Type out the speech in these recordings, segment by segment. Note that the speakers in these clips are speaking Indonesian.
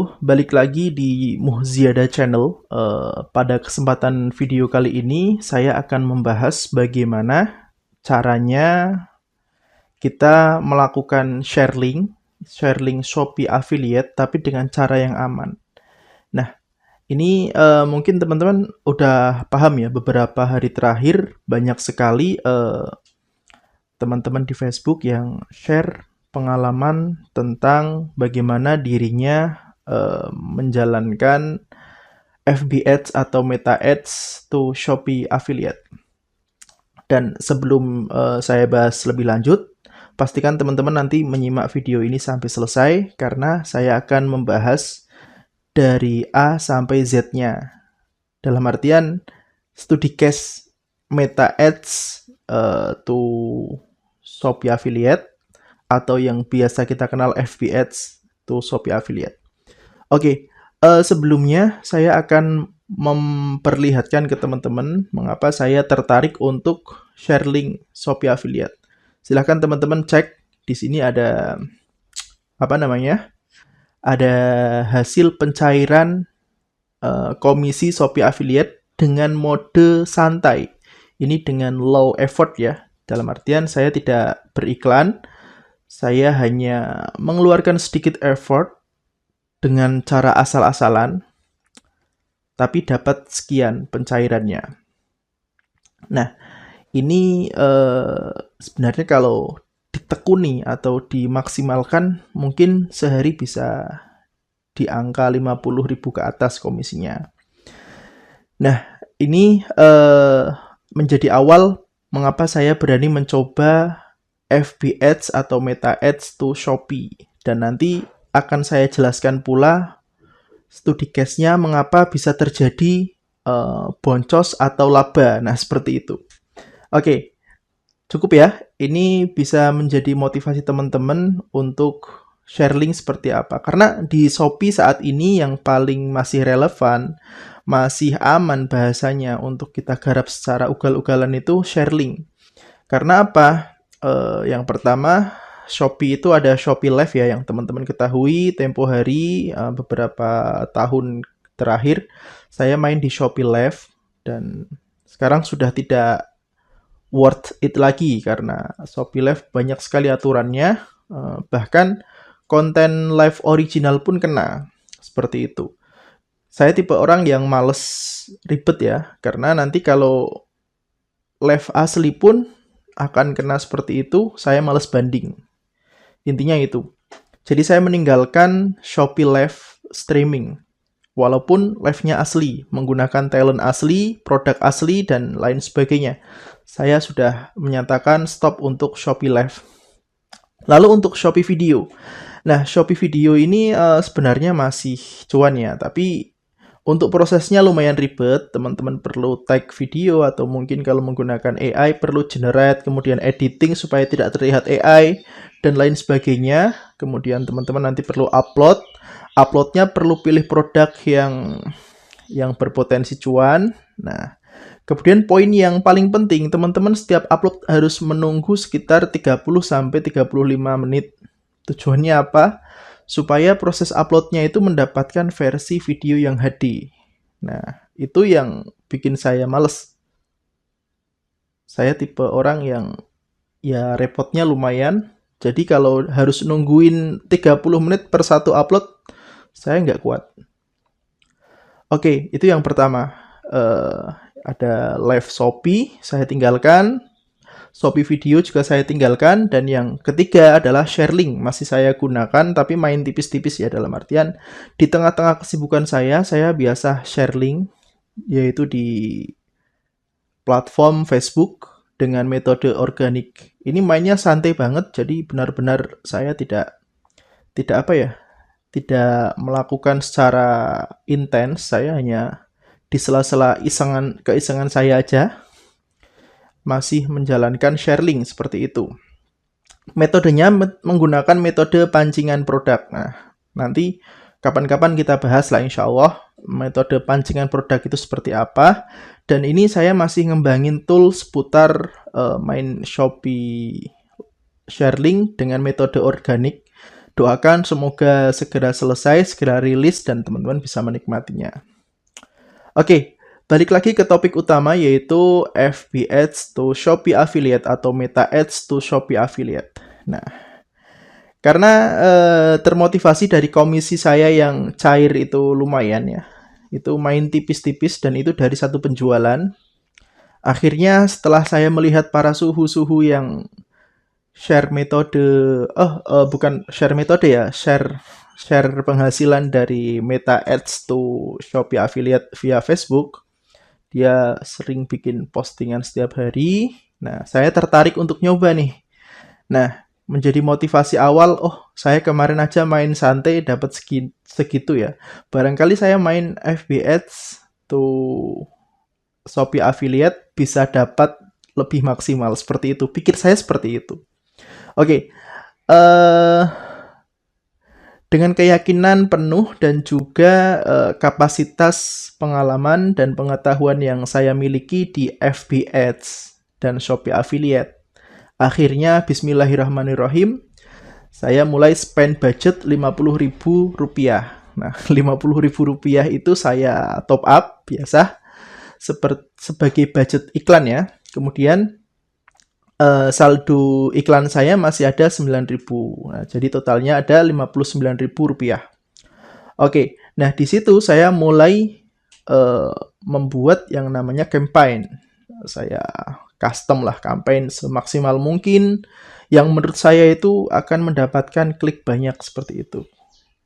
Balik lagi di Muhziada Channel. Pada kesempatan video kali ini, saya akan membahas bagaimana caranya kita melakukan sharing Shopee Affiliate, tapi dengan cara yang aman. Nah, ini mungkin teman-teman udah paham ya, beberapa hari terakhir banyak sekali teman-teman di Facebook yang share pengalaman tentang bagaimana dirinya menjalankan FB Ads atau Meta Ads to Shopee Affiliate. Dan sebelum saya bahas lebih lanjut, pastikan teman-teman nanti menyimak video ini sampai selesai karena saya akan membahas dari A sampai Z-nya. Dalam artian studi case Meta Ads to Shopee Affiliate atau yang biasa kita kenal FB Ads to Shopee Affiliate. Oke, sebelumnya saya akan memperlihatkan ke teman-teman mengapa saya tertarik untuk share link Shopee Affiliate. Silahkan teman-teman cek di sini ada ada hasil pencairan komisi Shopee Affiliate dengan mode santai. Ini dengan low effort ya. Dalam artian saya tidak beriklan, saya hanya mengeluarkan sedikit effort dengan cara asal-asalan, tapi dapat sekian pencairannya. Nah, ini sebenarnya kalau ditekuni atau dimaksimalkan, mungkin sehari bisa di angka 50.000 ke atas komisinya. Nah, ini menjadi awal mengapa saya berani mencoba FB Ads atau Meta Ads to Shopee. Dan nanti akan saya jelaskan pula studi case-nya mengapa bisa terjadi boncos atau laba. Nah, seperti itu. Oke, cukup ya. Ini bisa menjadi motivasi teman-teman untuk share link seperti apa. Karena di Shopee saat ini yang paling masih relevan, masih aman bahasanya untuk kita garap secara ugal-ugalan itu share link. Karena apa? Yang pertama, Shopee itu ada Shopee Live ya yang teman-teman ketahui tempo hari beberapa tahun terakhir saya main di Shopee Live dan sekarang sudah tidak worth it lagi karena Shopee Live banyak sekali aturannya, bahkan konten live original pun kena seperti itu. Saya tipe orang yang males ribet ya, karena nanti kalau live asli pun akan kena seperti itu, saya males banding. Intinya itu. Jadi saya meninggalkan Shopee Live streaming. Walaupun live-nya asli, menggunakan talent asli, produk asli, dan lain sebagainya. Saya sudah menyatakan stop untuk Shopee Live. Lalu untuk Shopee Video. Nah, Shopee Video ini sebenarnya masih cuan ya, tapi untuk prosesnya lumayan ribet, teman-teman perlu tag video atau mungkin kalau menggunakan AI perlu generate, kemudian editing supaya tidak terlihat AI, dan lain sebagainya. Kemudian teman-teman nanti perlu upload. Uploadnya perlu pilih produk yang berpotensi cuan. Nah, kemudian poin yang paling penting, teman-teman setiap upload harus menunggu sekitar 30-35 menit. Tujuannya apa? Supaya proses uploadnya itu mendapatkan versi video yang HD. Nah, itu yang bikin saya males. Saya tipe orang yang ya repotnya lumayan. Jadi kalau harus nungguin 30 menit per satu upload, saya nggak kuat. Oke, itu yang pertama. Ada live Shopee, saya tinggalkan. Shopee Video juga saya tinggalkan. Dan yang ketiga adalah share link. Masih saya gunakan, tapi main tipis-tipis ya, dalam artian di tengah-tengah kesibukan saya biasa share link, yaitu di platform Facebook dengan metode organik. Ini mainnya santai banget, jadi benar-benar saya tidak melakukan secara intens. Saya hanya di sela-sela keisengan saya aja masih menjalankan share link seperti itu. Metodenya menggunakan metode pancingan produk. Nah, nanti kapan-kapan kita bahas lah insya Allah metode pancingan produk itu seperti apa. Dan ini saya masih ngembangin tool seputar main Shopee share link dengan metode organik. Doakan semoga segera selesai, segera rilis, dan teman-teman bisa menikmatinya. Oke, balik lagi ke topik utama yaitu FB Ads to Shopee Affiliate atau Meta Ads to Shopee Affiliate. Nah, karena termotivasi dari komisi saya yang cair itu lumayan ya. Itu main tipis-tipis dan itu dari satu penjualan. Akhirnya setelah saya melihat para suhu-suhu yang share metode, bukan share metode ya, share penghasilan dari Meta Ads to Shopee Affiliate via Facebook. Dia sering bikin postingan setiap hari. Nah, saya tertarik untuk nyoba nih. Nah, menjadi motivasi awal, saya kemarin aja main santai dapat segitu ya. Barangkali saya main FB Ads to Shopee Affiliate bisa dapat lebih maksimal seperti itu. Pikir saya seperti itu. Oke, dengan keyakinan penuh dan juga kapasitas pengalaman dan pengetahuan yang saya miliki di FB Ads dan Shopee Affiliate. Akhirnya bismillahirrahmanirrahim, saya mulai spend budget Rp50.000. Nah, Rp50.000 itu saya top up biasa sebagai budget iklan ya. Kemudian saldo iklan saya masih ada Rp9.000. Nah, jadi totalnya ada Rp59.000. Oke, nah di situ saya mulai membuat yang namanya campaign. Saya custom lah campaign semaksimal mungkin yang menurut saya itu akan mendapatkan klik banyak seperti itu.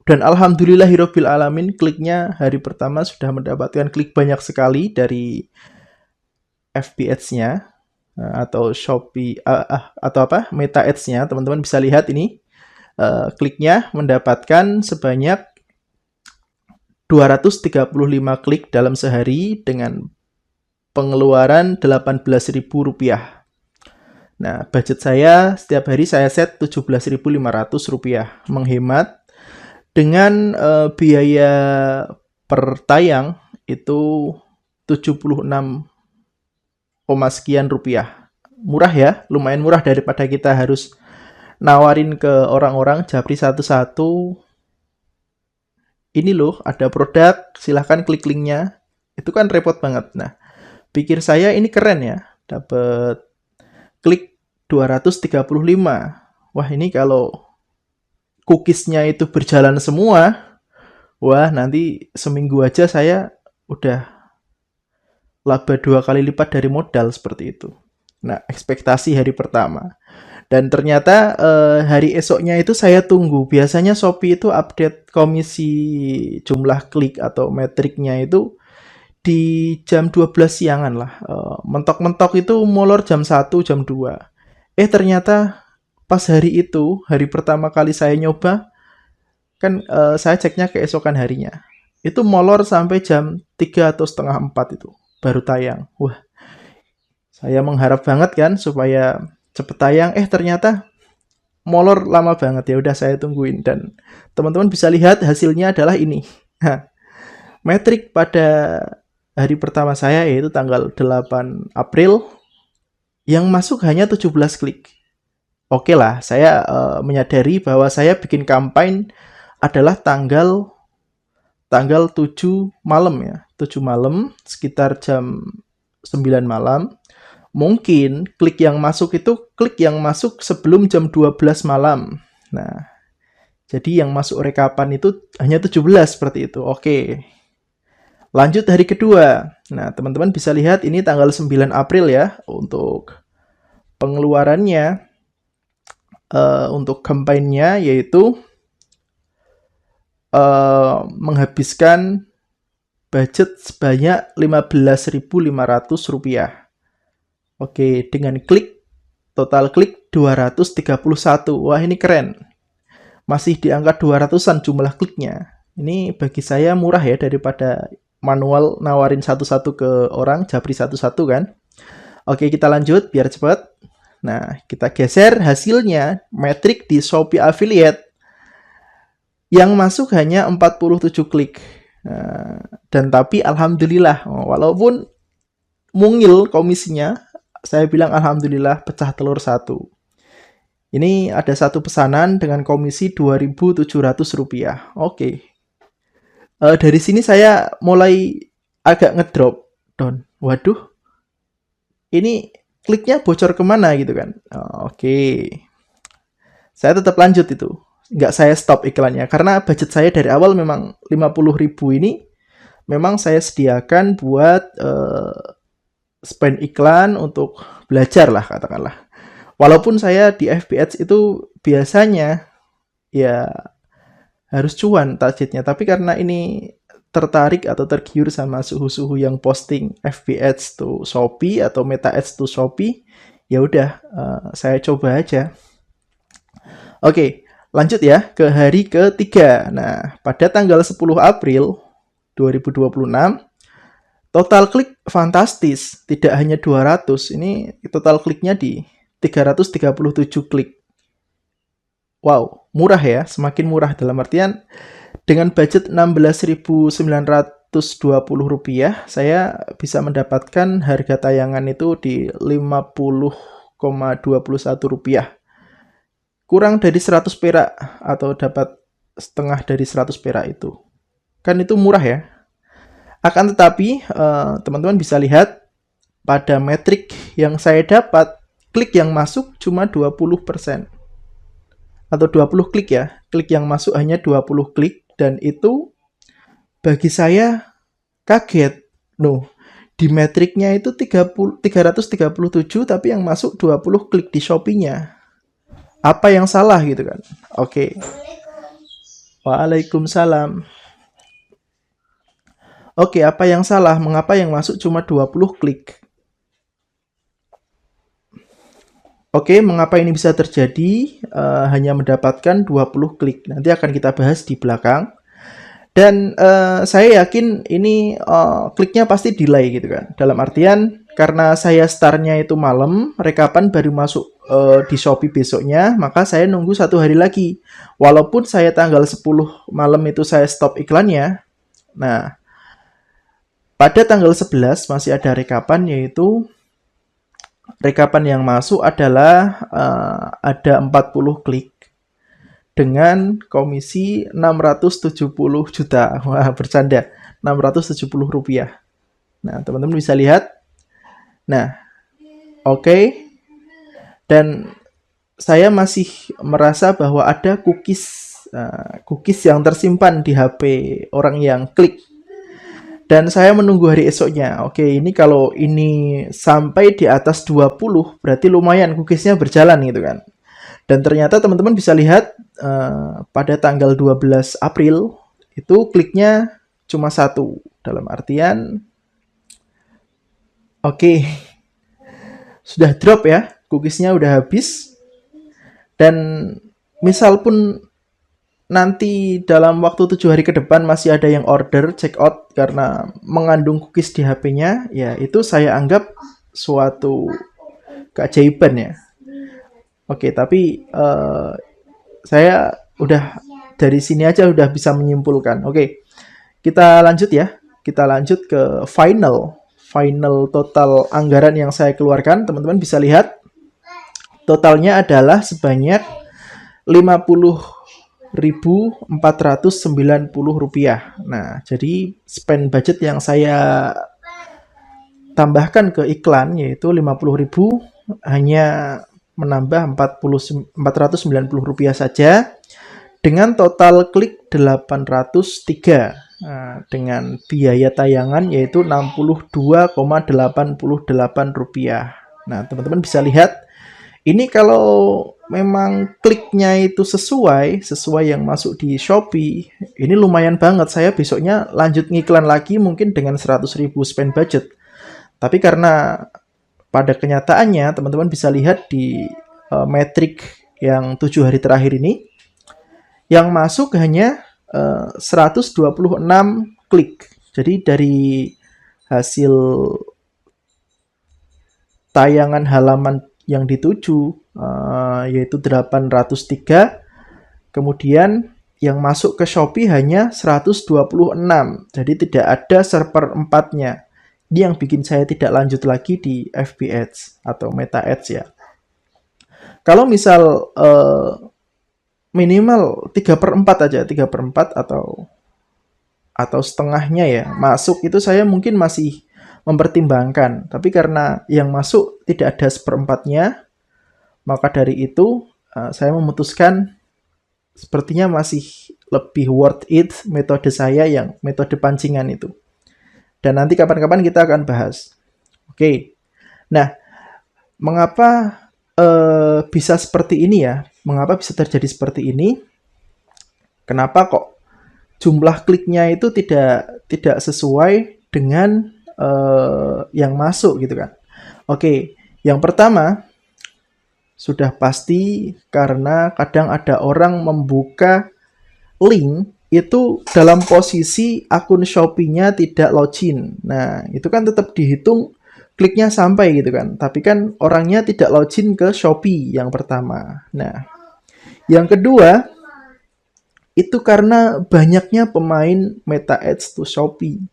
Dan alhamdulillahirabbil alamin, kliknya hari pertama sudah mendapatkan klik banyak sekali dari FB Ads-nya. Atau Shopee atau Meta Ads-nya, teman-teman bisa lihat ini kliknya mendapatkan sebanyak 235 klik dalam sehari dengan pengeluaran Rp18.000. Nah, budget saya setiap hari saya set Rp17.500, menghemat dengan biaya per tayang itu 76 sekian rupiah. Murah ya, lumayan murah daripada kita harus nawarin ke orang-orang japri satu-satu. Ini loh, ada produk, silahkan klik linknya. Itu kan repot banget. Nah, pikir saya ini keren ya, dapat klik 235. Wah, ini kalau cookies-nya itu berjalan semua, wah nanti seminggu aja saya udah laba 2 kali lipat dari modal seperti itu. Nah, ekspektasi hari pertama. Dan ternyata hari esoknya itu saya tunggu. Biasanya Shopee itu update komisi jumlah klik atau metriknya itu di jam 12 siangan lah. Mentok-mentok itu molor jam 1, jam 2. Ternyata pas hari itu, hari pertama kali saya nyoba, kan saya ceknya keesokan harinya. Itu molor sampai jam 3 atau setengah 4 itu. Baru tayang. Wah, saya mengharap banget kan supaya cepet tayang. Ternyata molor lama banget. Ya udah saya tungguin dan teman-teman bisa lihat hasilnya adalah ini. Metrik pada hari pertama saya yaitu tanggal 8 April yang masuk hanya 17 klik. Oke lah, saya menyadari bahwa saya bikin kampanye adalah tanggal 7 malam ya. 7 malam, sekitar jam 9 malam. Mungkin klik yang masuk itu klik yang masuk sebelum jam 12 malam. Nah, jadi yang masuk rekapan itu hanya 17 seperti itu. Oke. Lanjut hari kedua. Nah, teman-teman bisa lihat ini tanggal 9 April ya untuk pengeluarannya untuk kampanyenya yaitu menghabiskan budget sebanyak Rp15.500. Oke, dengan klik, total klik 231. Wah, ini keren. Masih di angka 200-an jumlah kliknya. Ini bagi saya murah ya daripada manual nawarin satu-satu ke orang, japri satu-satu kan. Oke, kita lanjut biar cepat. Nah, kita geser hasilnya, metrik di Shopee Affiliate. Yang masuk hanya 47 klik. Dan tapi alhamdulillah, walaupun mungil komisinya, saya bilang alhamdulillah pecah telur 1. Ini ada satu pesanan dengan komisi Rp2.700. Oke. Dari sini saya mulai agak ngedrop down. Waduh, ini kliknya bocor kemana gitu kan. Oke. Saya tetap lanjut itu. Nggak saya stop iklannya. Karena budget saya dari awal memang 50.000 ini memang saya sediakan buat spend iklan untuk belajar lah katakanlah. Walaupun saya di FB Ads itu biasanya ya harus cuan targetnya, tapi karena ini tertarik atau tergiur sama suhu-suhu yang posting FB Ads to Shopee atau Meta Ads to Shopee, ya udah saya coba aja. Oke, lanjut ya ke hari ketiga. Nah, pada tanggal 10 April 2026 total klik fantastis, tidak hanya 200, ini total kliknya di 337 klik. Wow, murah ya, semakin murah dalam artian dengan budget Rp16.920, saya bisa mendapatkan harga tayangan itu di Rp50,21. Kurang dari 100 perak atau dapat setengah dari 100 perak itu. Kan itu murah ya. Akan tetapi, teman-teman bisa lihat pada metrik yang saya dapat, klik yang masuk cuma 20%. Atau 20 klik ya. Klik yang masuk hanya 20 klik. Dan itu bagi saya kaget. Di metriknya itu 337, tapi yang masuk 20 klik di Shopee-nya. Apa yang salah gitu kan? Oke. Waalaikumsalam. Oke, apa yang salah? Mengapa yang masuk cuma 20 klik? Oke, mengapa ini bisa terjadi? Hanya mendapatkan 20 klik. Nanti akan kita bahas di belakang. Dan saya yakin ini kliknya pasti delay gitu kan. Dalam artian, karena saya startnya itu malam, rekapan baru masuk di Shopee besoknya, maka saya nunggu 1 hari lagi. Walaupun saya tanggal 10 malam itu saya stop iklannya. Nah, pada tanggal 11 masih ada rekapan, yaitu rekapan yang masuk adalah ada 40 klik dengan komisi 670 juta. Wah, bercanda. Rp670. Nah, teman-teman bisa lihat. Nah, oke. Dan saya masih merasa bahwa ada cookies yang tersimpan di HP orang yang klik. Dan saya menunggu hari esoknya. Oke, ini kalau ini sampai di atas 20, berarti lumayan cookiesnya berjalan gitu kan. Dan ternyata teman-teman bisa lihat pada tanggal 12 April, itu kliknya cuma 1. Dalam artian, oke, sudah drop ya, cookiesnya udah habis. Dan misal pun nanti dalam waktu 7 hari ke depan masih ada yang order check out karena mengandung cookies di HP-nya, ya itu saya anggap suatu keajaiban ya. Oke, tapi saya udah dari sini aja udah bisa menyimpulkan. Oke, kita lanjut ya. Kita lanjut ke final total anggaran yang saya keluarkan. Teman-teman bisa lihat totalnya adalah sebanyak Rp50.490. Nah, jadi spend budget yang saya tambahkan ke iklan yaitu 50.000 hanya menambah Rp490 saja dengan total klik 803. Nah, dengan biaya tayangan yaitu Rp62,88. Nah, teman-teman bisa lihat ini kalau memang kliknya itu sesuai yang masuk di Shopee, ini lumayan banget. Saya besoknya lanjut ngiklan lagi mungkin dengan 100.000 spend budget. Tapi karena pada kenyataannya teman-teman bisa lihat di metrik yang 7 hari terakhir ini, yang masuk hanya 126 klik. Jadi dari hasil tayangan halaman yang dituju yaitu 803, kemudian yang masuk ke Shopee hanya 126. Jadi tidak ada seperempatnya. Ini yang bikin saya tidak lanjut lagi di FB Ads atau Meta Ads ya. Kalau misal minimal 3/4 aja, 3/4 atau setengahnya ya masuk, itu saya mungkin masih mempertimbangkan. Tapi karena yang masuk tidak ada 1/4-nya, maka dari itu saya memutuskan sepertinya masih lebih worth it metode saya yang metode pancingan itu. Dan nanti kapan-kapan kita akan bahas. Oke. Nah, mengapa bisa seperti ini ya? Mengapa bisa terjadi seperti ini? Kenapa kok jumlah kliknya itu tidak sesuai dengan yang masuk gitu kan? Oke, yang pertama sudah pasti karena kadang ada orang membuka link itu dalam posisi akun Shopee-nya tidak login. Nah, itu kan tetap dihitung kliknya sampai gitu kan. Tapi kan orangnya tidak login ke Shopee yang pertama. Nah, yang kedua itu karena banyaknya pemain Meta Ads to Shopee.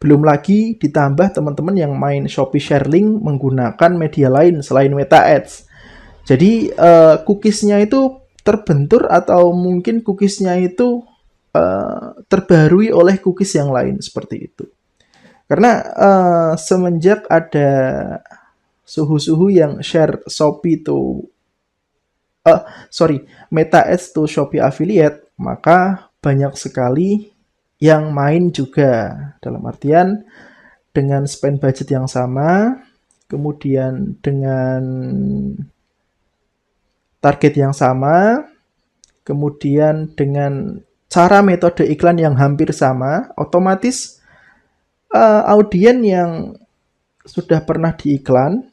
Belum lagi ditambah teman-teman yang main Shopee Sharing menggunakan media lain selain Meta Ads. Jadi cookies-nya itu terbentur atau mungkin cookies-nya itu terbarui oleh cookies yang lain seperti itu. Karena semenjak ada suhu-suhu yang share Shopee to Meta Ads to Shopee Affiliate, maka banyak sekali yang main juga. Dalam artian dengan spend budget yang sama, kemudian dengan target yang sama, kemudian dengan cara metode iklan yang hampir sama, otomatis audien yang sudah pernah diiklan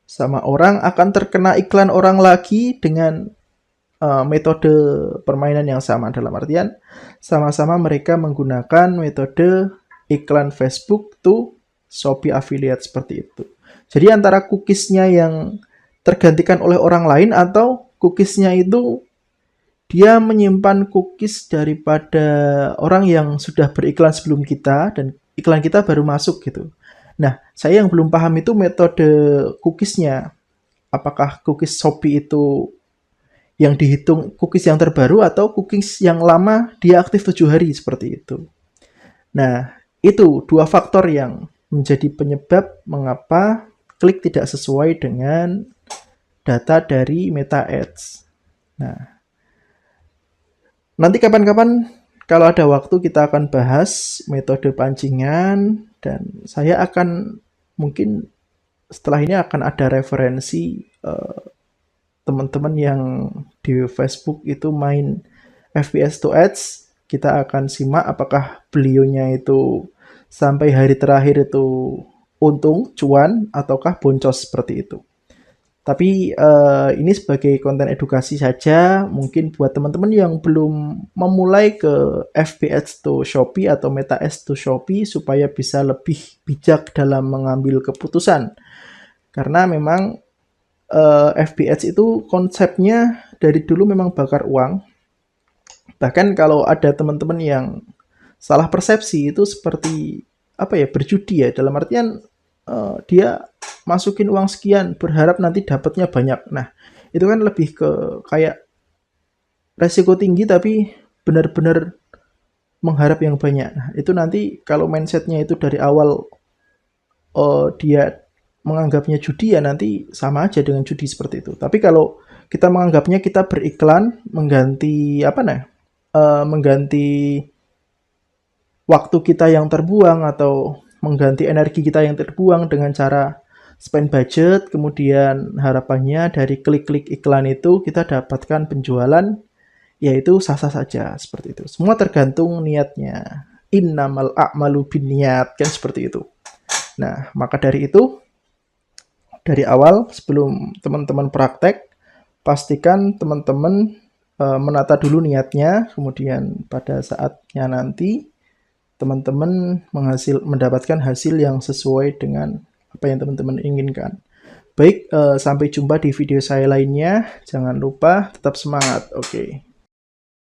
sama orang akan terkena iklan orang lagi dengan metode permainan yang sama. Dalam artian sama-sama mereka menggunakan metode iklan Facebook to Shopee Affiliate seperti itu. Jadi antara cookies-nya yang tergantikan oleh orang lain atau cookies-nya itu dia menyimpan cookies daripada orang yang sudah beriklan sebelum kita dan iklan kita baru masuk gitu. Nah, saya yang belum paham itu metode cookies-nya. Apakah cookies Shopee itu yang dihitung cookies yang terbaru atau cookies yang lama dia aktif 7 hari seperti itu. Nah, itu dua faktor yang menjadi penyebab mengapa klik tidak sesuai dengan data dari Meta Ads. Nah, nanti kapan-kapan kalau ada waktu kita akan bahas metode pancingan dan saya akan mungkin setelah ini akan ada referensi teman-teman yang di Facebook itu main FBS to Ads. Kita akan simak apakah beliaunya itu sampai hari terakhir itu untung, cuan, ataukah boncos seperti itu. Tapi ini sebagai konten edukasi saja, mungkin buat teman-teman yang belum memulai ke FBS to Shopee atau Meta Ads to Shopee supaya bisa lebih bijak dalam mengambil keputusan. Karena memang FBS itu konsepnya dari dulu memang bakar uang. Bahkan kalau ada teman-teman yang salah persepsi itu seperti berjudi ya, dalam artian dia masukin uang sekian berharap nanti dapatnya banyak. Nah, itu kan lebih ke kayak resiko tinggi tapi benar-benar mengharap yang banyak. Nah, itu nanti kalau mindsetnya itu dari awal dia menganggapnya judi ya nanti sama aja dengan judi seperti itu. Tapi kalau kita menganggapnya kita beriklan mengganti mengganti waktu kita yang terbuang atau mengganti energi kita yang terbuang dengan cara spend budget, kemudian harapannya dari klik-klik iklan itu kita dapatkan penjualan, yaitu sah-sah saja seperti itu. Semua tergantung niatnya. Innamal a'malu binniyat, kan seperti itu. Nah, maka dari itu dari awal sebelum teman-teman praktek, pastikan teman-teman menata dulu niatnya, kemudian pada saatnya nanti teman-teman mendapatkan hasil yang sesuai dengan apa yang teman-teman inginkan. Baik, sampai jumpa di video saya lainnya. Jangan lupa tetap semangat. Oke.